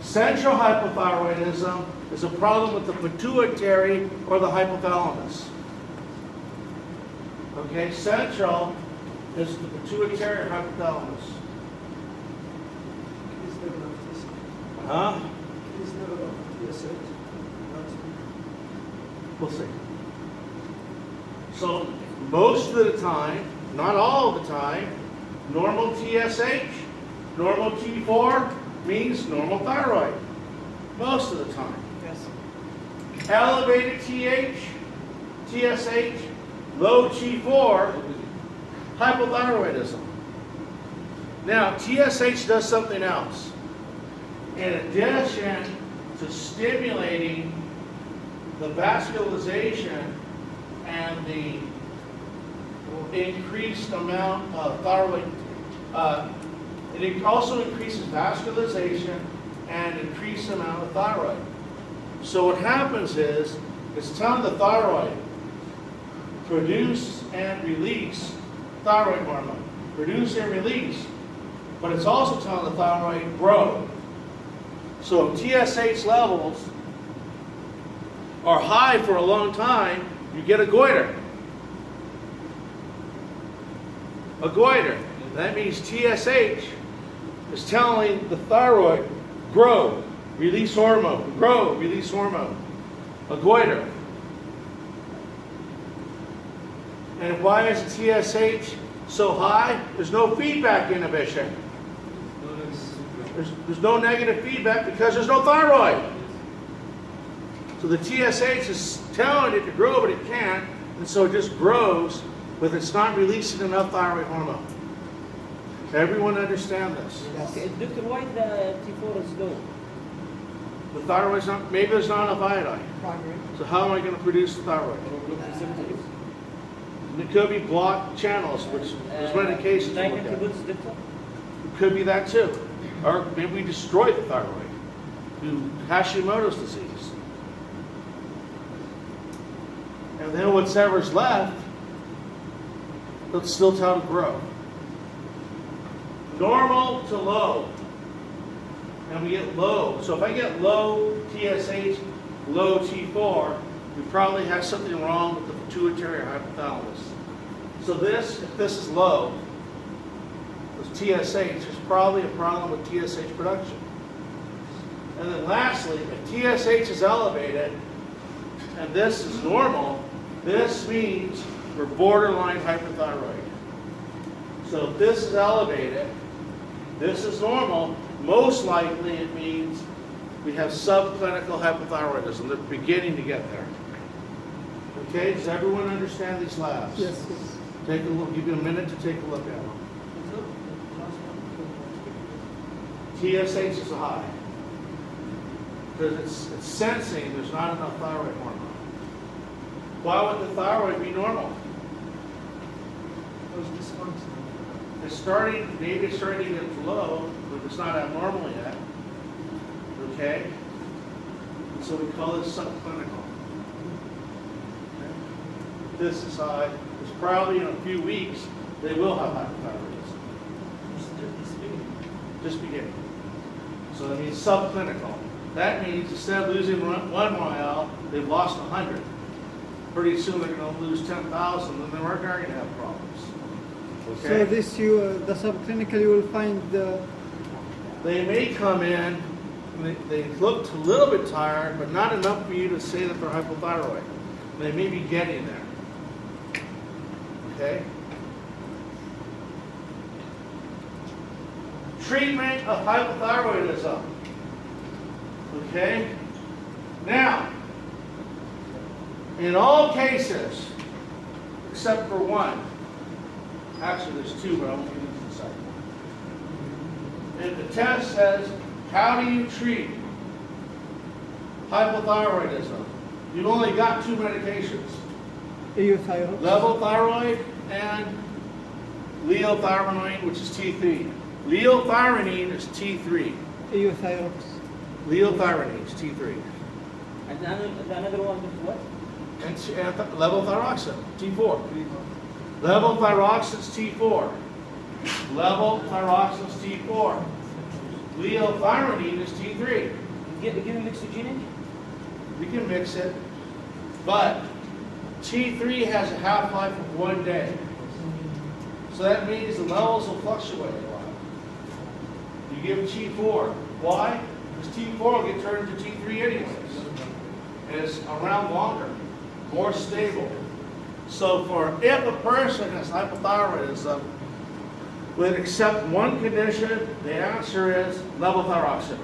Central hypothyroidism is a problem with the pituitary or the hypothalamus. Okay, central is the pituitary or hypothalamus. Huh? We'll see. So most of the time, not all of the time, normal TSH, normal T4 means normal thyroid. Most of the time. Yes. Elevated TSH, low T4, hypothyroidism. Now, TSH does something else. In addition to stimulating the vascularization and the increased amount of thyroid, it also increases vascularization and increased amount of thyroid. So what happens is, it's telling the thyroid, produce and release thyroid hormone. Produce and release. But it's also telling the thyroid, grow. So if TSH levels are high for a long time, you get a goiter. A goiter. That means TSH is telling the thyroid, grow, release hormone, grow, release hormone. A goiter. And why is TSH so high? There's no feedback inhibition. There's no negative feedback because there's no thyroid. So the TSH is telling it to grow, but it can't, and so it just grows, but it's not releasing enough thyroid hormone. Everyone understand this? Okay, Dr. Why the T4 is low? The thyroid's not, maybe there's not enough iodine. So how am I going to produce the thyroid? It could be blocked channels, which there's medications to look at. It could be that too. Or maybe we destroy the thyroid through Hashimoto's disease. And then whatever's left, it'll still tell to grow. Normal to low. And we get low. So if I get low TSH, low T4, we probably have something wrong with the pituitary or hypothalamus. So this, if this is low, this TSH, there's probably a problem with TSH production. And then lastly, if TSH is elevated and this is normal, this means we're borderline hyperthyroid. So if this is elevated, this is normal, most likely it means we have subclinical hypothyroidism. They're beginning to get there. Okay, does everyone understand these labs? Yes, yes. Take a look, give you a minute to take a look at them. TSH is high because it's sensing there's not enough thyroid hormone. Why would the thyroid be normal? It's starting, maybe it's starting to get low, but it's not abnormal yet. Okay? So we call this subclinical. Okay? This is high. It's probably in a few weeks they will have hypothyroidism. Just beginning. So that means subclinical. That means instead of losing 1 mile, they've lost 100. Pretty soon they're going to lose 10,000, and then we're going to have problems. Okay? So this the subclinical you will find They may come in, they look a little bit tired, but not enough for you to say that they're hypothyroid. They may be getting there. Okay? Treatment of hypothyroidism. Okay? Now, in all cases, except for one, actually there's two, but I won't get into the second one. And the test says, how do you treat hypothyroidism? You've only got 2 medications. euthyrox. Levothyroid and leothyronine, which is T3. Leothyronine is T3. Euthyrox. Leothyronine is T3. And another one is what? And levothyroxine, T4. Levothyroxine is T4. Levothyroxine is T4. Leothyronine is T3. Give him exogenic. We can mix it, but T3 has a half-life of 1 day. So that means the levels will fluctuate a lot. You give T4. Why? Because T4 will get turned into T3 anyways. And it's around longer, more stable. So if a person has hypothyroidism, would accept one condition, the answer is levothyroxine.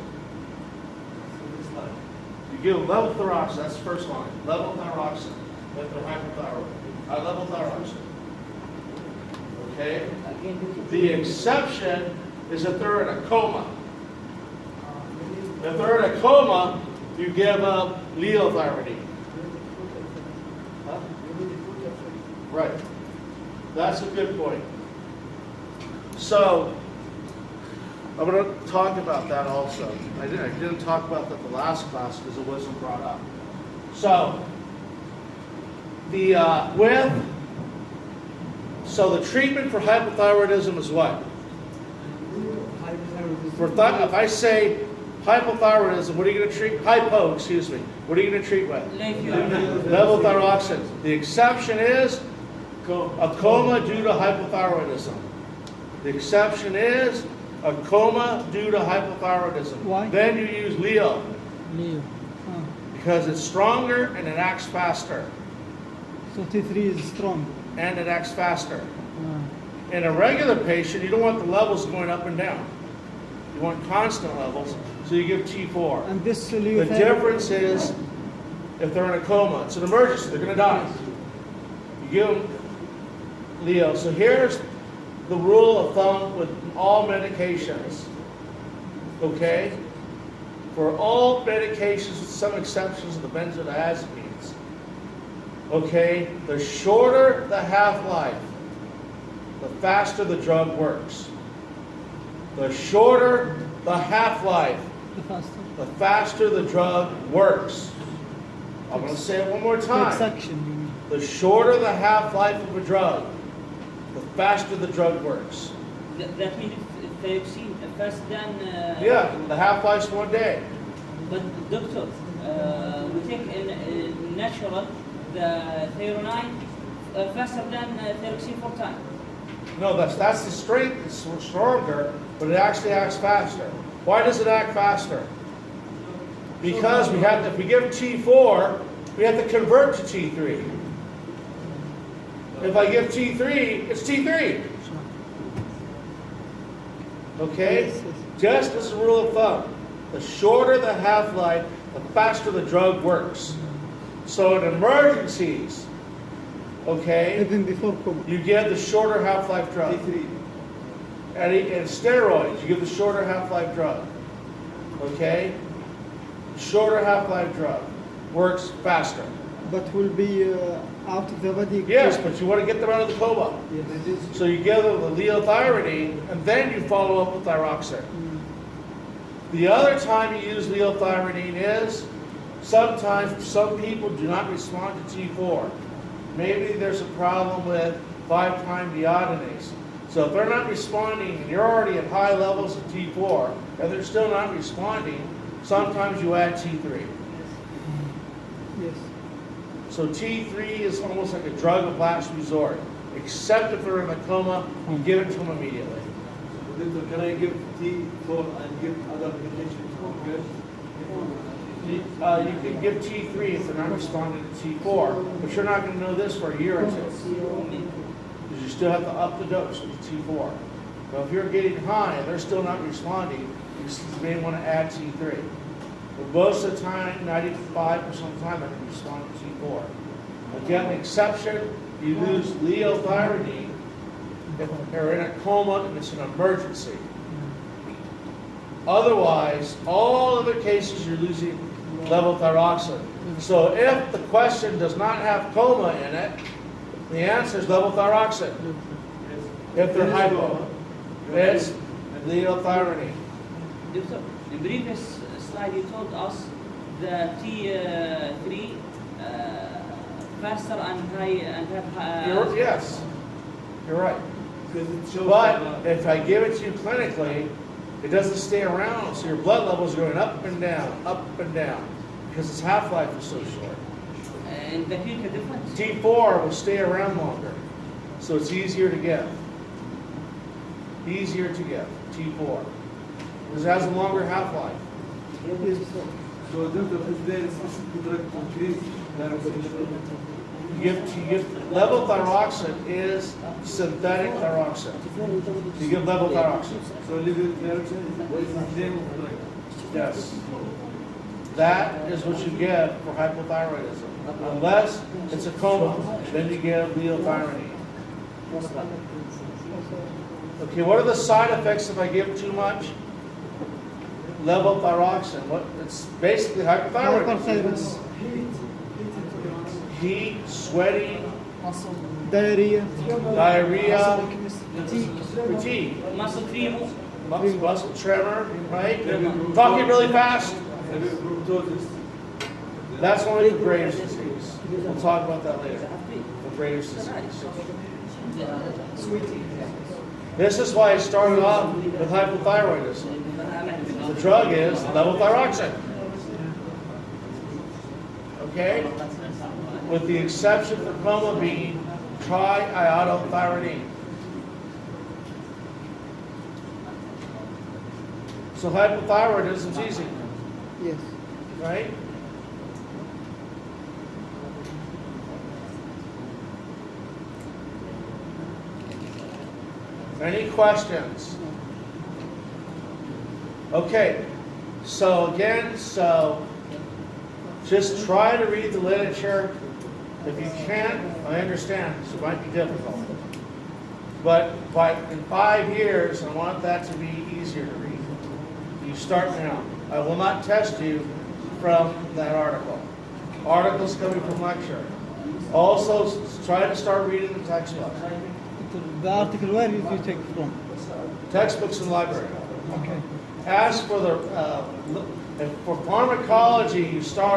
You give them levothyroxine, that's the first line. Levothyroxine, if they're hypothyroid. Levothyroxine. Okay? The exception is if they're in a coma. If they're in a coma, you give up leothyronine. Huh? Right. That's a good point. So, I'm going to talk about that also. I didn't talk about that the last class because it wasn't brought up. So, the treatment for hypothyroidism is what? If I say hypothyroidism, what are you going to treat? Excuse me. What are you going to treat with? Levothyroxine. The exception is a coma due to hypothyroidism. The exception is a coma due to hypothyroidism. Why? Then you use Leo Leo. because it's stronger and it acts faster. So T3 is strong. And it acts faster. In a regular patient, you don't want the levels going up and down. You want constant levels, so you give T4. And this The Leo. difference is if they're in a coma, it's an emergency, they're going to die. You give them Leo. So here's the rule of thumb with all medications. Okay? For all medications, with some exceptions of the benzodiazepines. Okay? The shorter the half-life, the faster the drug works. The shorter the half-life, The faster. the faster the drug works. I'm going to say it one more time. Suction, you mean. The shorter the half-life of a drug, the faster the drug works. That means thyroxine faster than. Yeah, the half-life's 1 day. But doctor, we take in natural the thyronine faster than thyroxine 4 times. No, that's the strength. It's stronger, but it actually acts faster. Why does it act faster? Because if we give T4, we have to convert to T3. If I give T3, it's T3. Okay? Just as a rule of thumb, the shorter the half-life, the faster the drug works. So in emergencies, okay, Even before coma. you give the shorter half-life drug. And in steroids, you give the shorter half-life drug. Okay? Shorter half-life drug works faster. But will be out of the body. Yes, but you want to get them out of the coma. Yes. So you give them the leothyronine, and then you follow up with thyroxine. The other time you use leothyronine is sometimes some people do not respond to T4. Maybe there's a problem with 5-deoxydeoxydenase. So if they're not responding and you're already at high levels of T4 and they're still not responding, sometimes you add T3. Yes. So T3 is almost like a drug of last resort. Except if they're in a coma, you give it to them immediately. Can I give T4 and give other medications? Good. You can give T3 if they're not responding to T4, but you're not going to know this for a year or two. Because you still have to up the dose with T4. But if you're getting high and they're still not responding, you may want to add T3. But most of the time, 95% of the time, they can respond to T4. Again, the exception, you lose leothyronine if they're in a coma and it's an emergency. Otherwise, all other cases you're losing levothyroxine. So if the question does not have coma in it, the answer is levothyroxine. If they're hypo, it's leothyronine. Doctor, the previous slide you told us the T3 faster and high and have Yes, you're right. Because it shows But if I give it to you clinically, It doesn't stay around, so your blood levels are going up and down, because its half-life is so short. And the clinical difference? T4 will stay around longer, so it's easier to give. Easier to give, T4. Because it has a longer half-life. Yes. So doctor, is there a specific drug to increase thyroxine? You give levothyroxine is synthetic thyroxine. You give levothyroxine. So levothyroxine is the name of the drug. Yes. That is what you give for hypothyroidism. Unless it's a coma, then you give levothyroxine. Okay, what are the side effects if I give too much? Levothyroxine. It's basically hypothyroidism. Hyperthyroidism. Heat, sweating, Diarrhea. diarrhea, Fatigue. fatigue, Muscle tremor? muscle tremor, right? Talking really fast. Levothyroxine. That's only for Graves' disease. We'll talk about that later. For Graves' disease. This is why I started off with hypothyroidism. The drug is levothyroxine. Okay? With the exception for coma being triiodothyronine. So hypothyroidism is easy, Yes. right? Any questions? Okay, so again, just try to read the literature. If you can't, I understand, it might be difficult. But in 5 years, I want that to be easier to read. You start now. I will not test you from that article. Articles coming from lecture. Also, try to start reading the textbook. The article where did you take from? Textbooks in the library. Okay. As for for pharmacology, you start